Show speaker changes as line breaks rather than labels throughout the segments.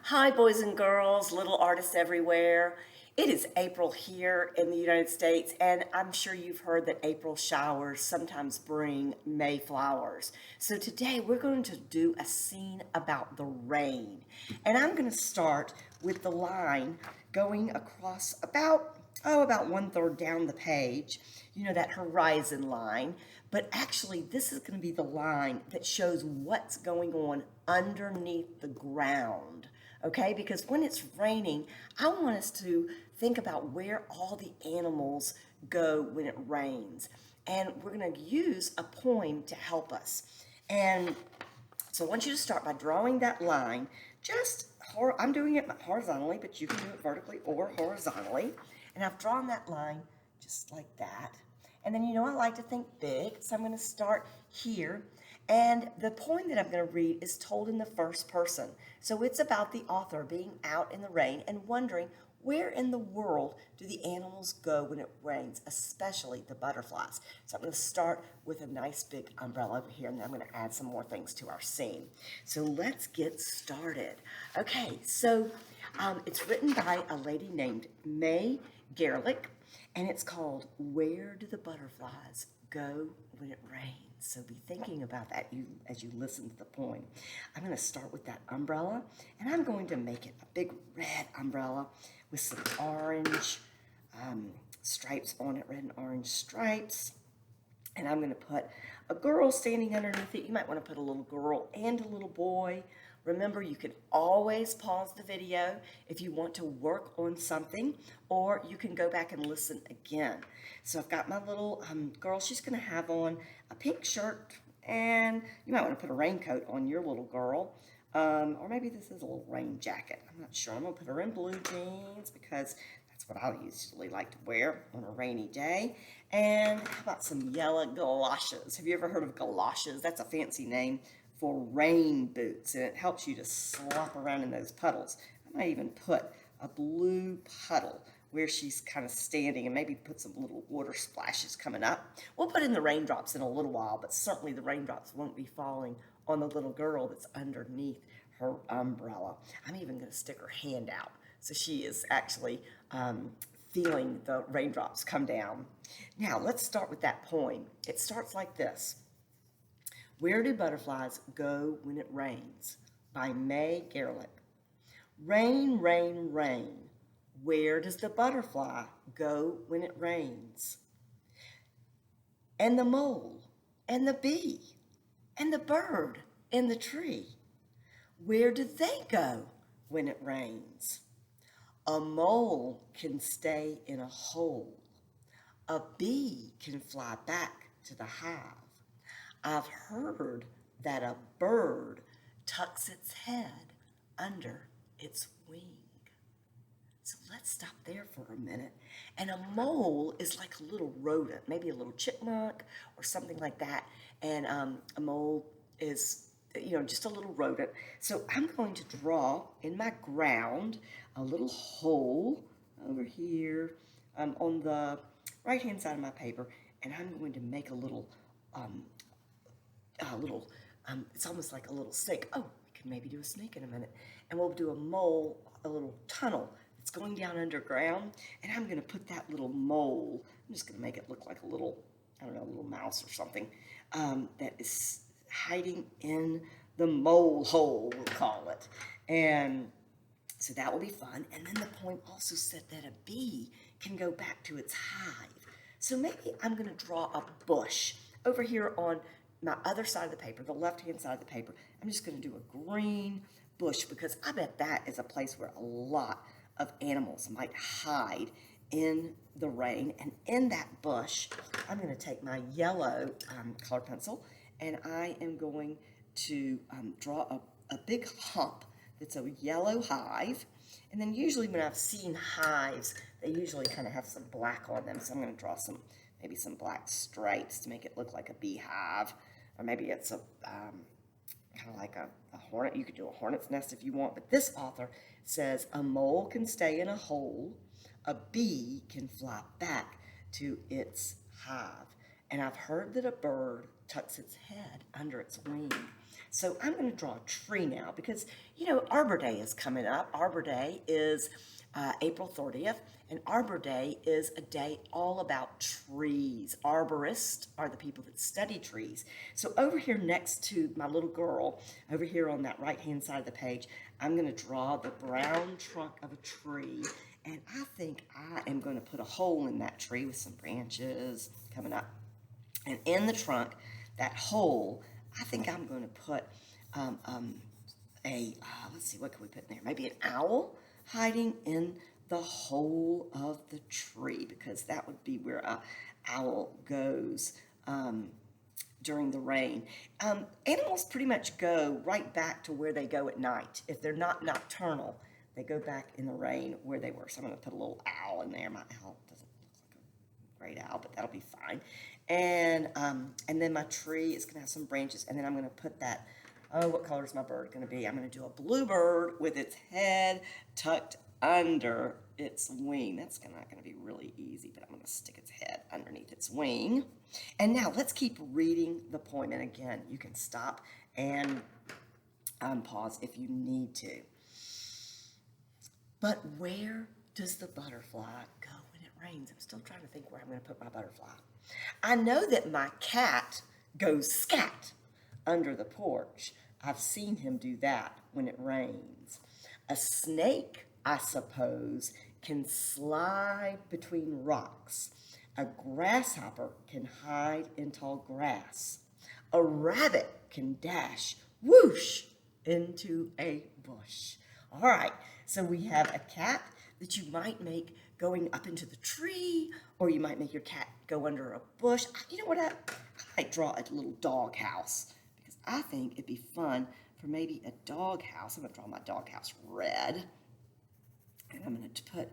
Hi, boys and girls, little artists everywhere. It is April here in the United States, and I'm sure you've heard that April showers sometimes bring May flowers. So today we're going to do a scene about the rain. And I'm going to start with the line going across about 1/3 down the page, you know, that horizon line. But actually, this is going to be the line that shows what's going on underneath the ground. Okay, because when it's raining, I want us to think about where all the animals go when it rains. And we're going to use a poem to help us. And so I want you to start by drawing that line. I'm doing it horizontally, but you can do it vertically or horizontally. And I've drawn that line just like that. And then, you know, I like to think big, so I'm going to start here. And the poem that I'm going to read is told in the first person. So it's about the author being out in the rain and wondering, where in the world do the animals go when it rains, especially the butterflies? So I'm going to start with a nice big umbrella over here, and then I'm going to add some more things to our scene. So let's get started. Okay, so it's written by a lady named May Garelick, and it's called Where Do the Butterflies Go When It Rains? So be thinking about that as you listen to the poem. I'm going to start with that umbrella, and I'm going to make it a big red umbrella with some orange stripes on it, red and orange stripes. And I'm going to put a girl standing underneath it. You might want to put a little girl and a little boy. Remember, you can always pause the video if you want to work on something, or you can go back and listen again. So I've got my little girl. She's going to have on a pink shirt, and you might want to put a raincoat on your little girl. Or maybe this is a little rain jacket. I'm not sure. I'm going to put her in blue jeans because that's what I usually like to wear on a rainy day. And how about some yellow galoshes? Have you ever heard of galoshes? That's a fancy name for rain boots, and it helps you to slop around in those puddles. I might even put a blue puddle where she's kind of standing, and maybe put some little water splashes coming up. We'll put in the raindrops in a little while, but certainly the raindrops won't be falling on the little girl that's underneath her umbrella. I'm even going to stick her hand out so she is actually feeling the raindrops come down. Now, let's start with that poem. It starts like this. Where Do Butterflies Go When It Rains? By May Garelick. Rain, rain, rain. Where does the butterfly go when it rains? And the mole, and the bee, and the bird in the tree. Where do they go when it rains? A mole can stay in a hole. A bee can fly back to the hive. I've heard that a bird tucks its head under its wing. So let's stop there for a minute. And a mole is like a little rodent, maybe a little chipmunk or something like that. And a mole is, you know, just a little rodent. So I'm going to draw in my ground a little hole over here on the right-hand side of my paper. And I'm going to make a little it's almost like a little snake. Oh, we can maybe do a snake in a minute. And we'll do a mole, a little tunnel that's going down underground. And I'm going to put that little mole, I'm just going to make it look like a little, I don't know, a little mouse or something, that is hiding in the mole hole, we'll call it. And so that will be fun. And then the poem also said that a bee can go back to its hive. So maybe I'm going to draw a bush over here on my other side of the paper, the left-hand side of the paper. I'm just going to do a green bush because I bet that is a place where a lot of animals might hide in the rain. And in that bush, I'm going to take my yellow color pencil, and I am going to draw a big hump that's a yellow hive. And then usually when I've seen hives, they usually kind of have some black on them. So I'm going to draw maybe some black stripes to make it look like a beehive. Or maybe it's a kind of like a hornet. You could do a hornet's nest if you want. But this author says, a mole can stay in a hole. A bee can fly back to its hive. And I've heard that a bird tucks its head under its wing. So I'm going to draw a tree now because, you know, Arbor Day is coming up. Arbor Day is April 30th, and Arbor Day is a day all about trees. Arborists are the people that study trees. So over here next to my little girl, over here on that right-hand side of the page, I'm going to draw the brown trunk of a tree, and I think I am going to put a hole in that tree with some branches coming up. And in the trunk, that hole, I think I'm going to put let's see, what can we put in there? Maybe an owl hiding in the hole of the tree, because that would be where an owl goes during the rain. Animals pretty much go right back to where they go at night. If they're not nocturnal, they go back in the rain where they were. So I'm going to put a little owl in there. My owl doesn't look like a great owl, but that'll be fine. And then my tree is going to have some branches, and then I'm going to put that, oh, what color is my bird going to be? I'm going to do a blue bird with its head tucked under its wing. That's not going to be really easy, but I'm going to stick its head underneath its wing. And now let's keep reading the poem. And again, you can stop and pause if you need to. But where does the butterfly go when it rains? I'm still trying to think where I'm going to put my butterfly. I know that my cat goes scat under the porch. I've seen him do that when it rains. A snake, I suppose, can slide between rocks. A grasshopper can hide in tall grass. A rabbit can dash whoosh into a bush. All right, so we have a cat that you might make going up into the tree, or you might make your cat go under a bush. You know what? I might draw a little dog house, because I think it'd be fun for maybe a dog house. I'm going to draw my dog house red, and I'm going to put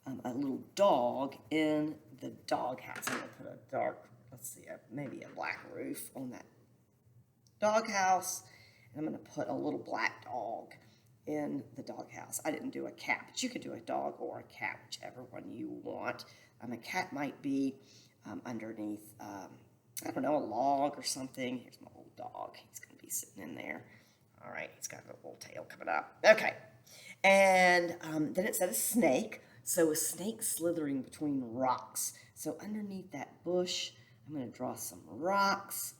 a little dog in the dog house. I'm going to put a dark, let's see, maybe a black roof on that dog house, and I'm going to put a little black dog in the doghouse. I didn't do a cat, but you could do a dog or a cat, whichever one you want. A cat might be underneath, I don't know, a log or something. Here's my little dog. He's going to be sitting in there. All right, he's got a little tail coming up. Okay, and then it said a snake. So a snake slithering between rocks. So underneath that bush, I'm going to draw some rocks.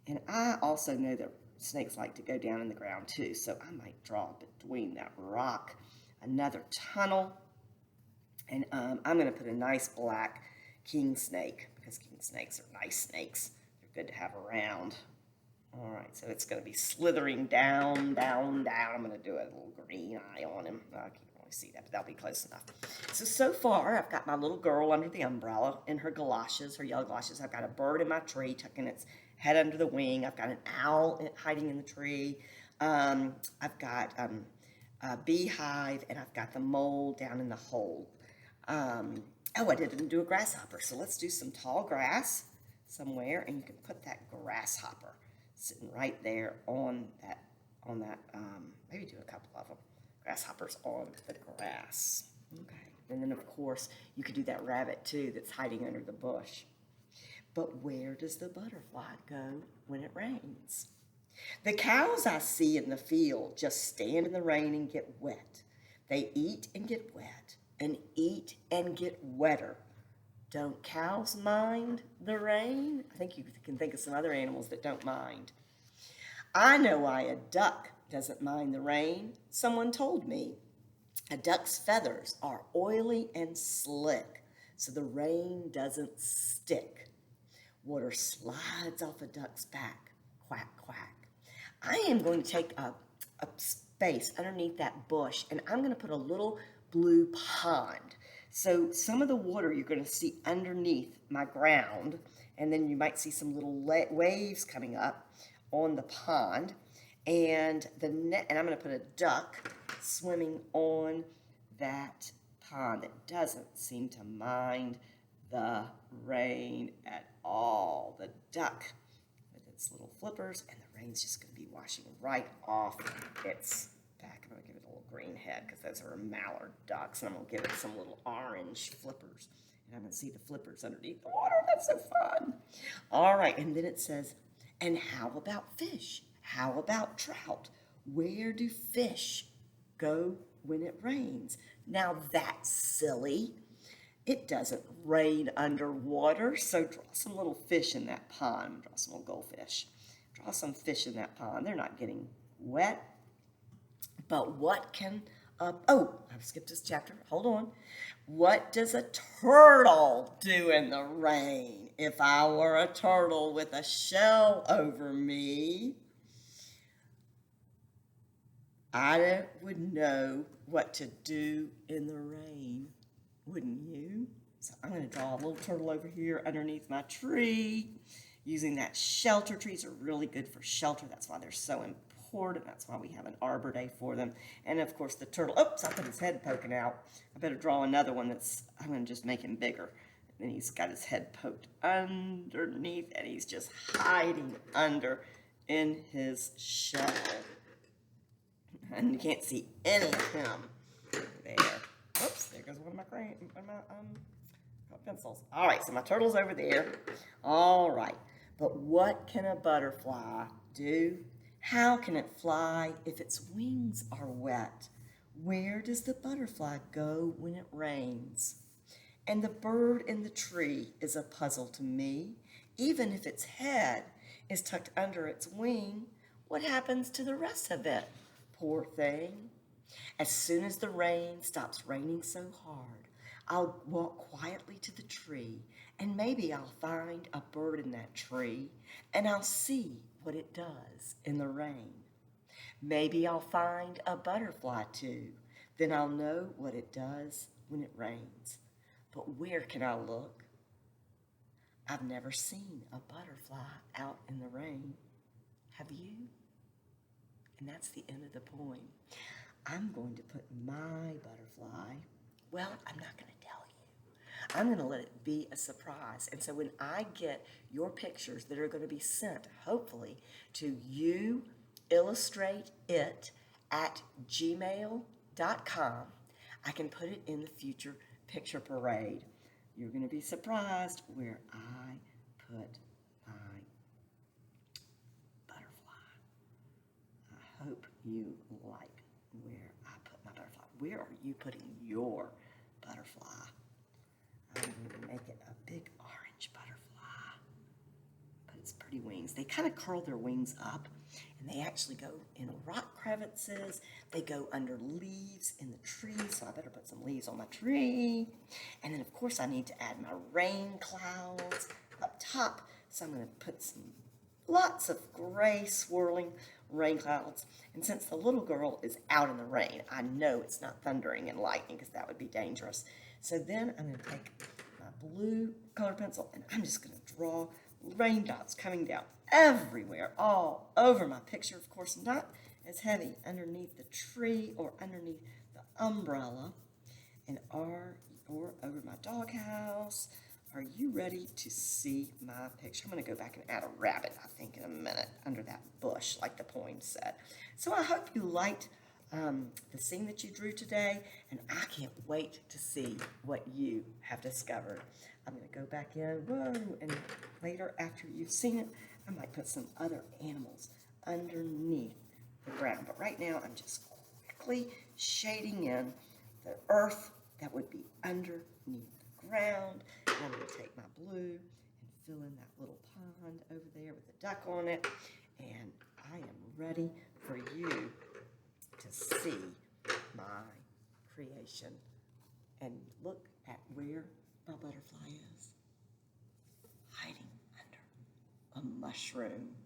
And I also know that snakes like to go down in the ground too, so I might draw between that rock another tunnel, and I'm going to put a nice black king snake, because king snakes are nice snakes. They're good to have around. All right, so it's going to be slithering down, down, down. I'm going to do a little green eye on him. I can't really see that, but that'll be close enough. So far, I've got my little girl under the umbrella in her galoshes, her yellow galoshes. I've got a bird in my tree tucking its head under the wing. I've got an owl hiding in the tree. I've got a beehive, and I've got the mole down in the hole. I didn't do a grasshopper, so let's do some tall grass somewhere, and you can put that grasshopper sitting right there on that, maybe do a couple of them. Grasshoppers on the grass. Okay, and then of course you could do that rabbit too that's hiding under the bush. But where does the butterfly go when it rains? The cows I see in the field just stand in the rain and get wet. They eat and get wet, and eat and get wetter. Don't cows mind the rain? I think you can think of some other animals that don't mind. I know why a duck doesn't mind the rain. Someone told me. A duck's feathers are oily and slick, so the rain doesn't stick. Water slides off a duck's back. Quack, quack. I am going to take a space underneath that bush, and I'm going to put a little blue pond. So some of the water you're going to see underneath my ground, and then you might see some little waves coming up on the pond. And I'm going to put a duck swimming on that pond that doesn't seem to mind the rain at all. The duck with its little flippers, and the rain's just going to be washing right off its back. I'm going to give it a little green head because those are mallard ducks, and I'm going to give it some little orange flippers. And I'm going to see the flippers underneath the water. That's so fun. All right, and then it says, and how about fish? How about trout? Where do fish go when it rains? Now that's silly. It doesn't rain underwater, so draw some little fish in that pond. Draw some little goldfish. Draw some fish in that pond. They're not getting wet. But what can, oh, I've skipped this chapter. Hold on. What does a turtle do in the rain? If I were a turtle with a shell over me, I would know what to do in the rain, wouldn't you? So I'm going to draw a little turtle over here underneath my tree, using that shelter. Trees are really good for shelter. That's why they're so important. That's why we have an Arbor Day for them. And of course the turtle, oops, I put his head poking out. I better draw another one I'm going to just make him bigger. And he's got his head poked underneath, and he's just hiding under in his shell. And you can't see any of him there. Oops, there goes one of my pencils. All right, so my turtle's over there. All right, but what can a butterfly do? How can it fly if its wings are wet? Where does the butterfly go when it rains? And the bird in the tree is a puzzle to me. Even if its head is tucked under its wing, what happens to the rest of it? Poor thing. As soon as the rain stops raining so hard, I'll walk quietly to the tree, and maybe I'll find a bird in that tree, and I'll see what it does in the rain. Maybe I'll find a butterfly too. Then I'll know what it does when it rains. But where can I look? I've never seen a butterfly out in the rain. Have you? And that's the end of the poem. I'm going to put my butterfly, well, I'm not going to tell you. I'm going to let it be a surprise. And so when I get your pictures that are going to be sent, hopefully, to youillustrateit at gmail.com, I can put it in the future picture parade. You're going to be surprised where I put my butterfly. I hope you like where I put my butterfly. Where are you putting your butterfly? I'm going to make it a big orange butterfly. But it's pretty wings. They kind of curl their wings up, and they actually go in rock crevices. They go under leaves in the tree, so I better put some leaves on my tree. And then, of course, I need to add my rain clouds up top. So I'm going to put lots of gray swirling rain clouds. And since the little girl is out in the rain, I know it's not thundering and lightning because that would be dangerous. So then I'm going to take my blue colored pencil, and I'm just going to draw rain dots coming down everywhere, all over my picture. Of course, not as heavy underneath the tree or underneath the umbrella, and or over my doghouse. Are you ready to see my picture? I'm going to go back and add a rabbit, I think, in a minute under that bush, like the poem said. So I hope you liked the scene that you drew today, and I can't wait to see what you have discovered. I'm going to go back in, and later after you've seen it, I might put some other animals underneath the ground. But right now, I'm just quickly shading in the earth that would be underneath the ground. And I'm going to take my blue and fill in that little pond over there with a duck on it. And I am ready for you to see my creation. And look at where my butterfly is, hiding under a mushroom.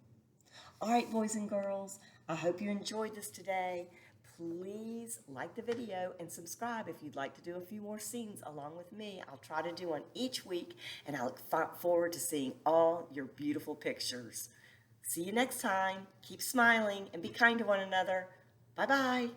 All right, boys and girls, I hope you enjoyed this today. Please like the video and subscribe if you'd like to do a few more scenes along with me. I'll try to do one each week, and I look forward to seeing all your beautiful pictures. See you next time. Keep smiling and be kind to one another. Bye-bye.